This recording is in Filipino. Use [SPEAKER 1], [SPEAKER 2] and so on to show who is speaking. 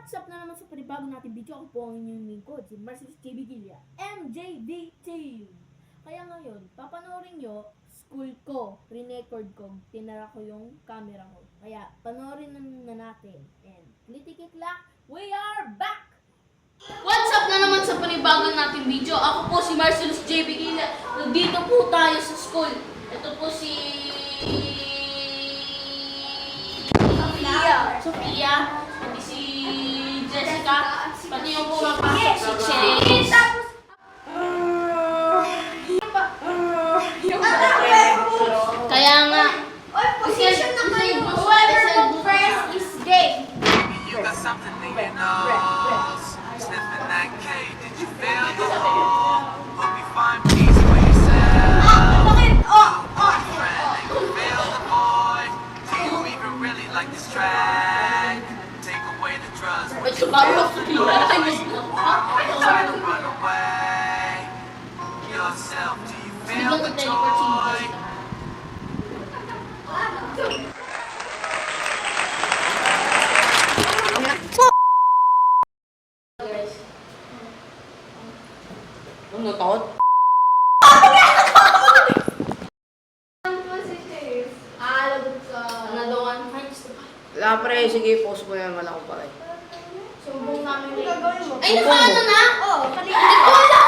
[SPEAKER 1] What's up na naman sa panibagong natin video? Ako po ang inyong lingkod, si Marcellus JB Gilla, MJD Team. Kaya ngayon, papanoorin nyo, school ko, re-record ko, tinara ko yung camera ko. Kaya, panoorin na natin. And, klitikik-lak, we are back!
[SPEAKER 2] What's up na naman sa panibagong natin video? Ako po si Marcellus JB Gilla. Nandito po tayo sa school. Ito po si Sophia, pati si Jessica, pati yung pumapasok si Chase. Kaya nga,
[SPEAKER 1] Position number whoever go first is gay.
[SPEAKER 3] You got something in your nose. Sniffing that K, did you feel the hole? Hope you find peace for yourself. Boyfriend, and you feel the void. Do you even really like this track? Take away the drugs.
[SPEAKER 2] ba't yung parang Sophia?
[SPEAKER 3] Try to run away. Yourself, do you feel the joy?
[SPEAKER 2] Ano takot?
[SPEAKER 4] Wala pre, sige, post mo yan, wala ko pa rin.
[SPEAKER 1] Sumbong namin
[SPEAKER 2] Ay, nakaano na?
[SPEAKER 1] Oo,
[SPEAKER 2] Hindi ko alam!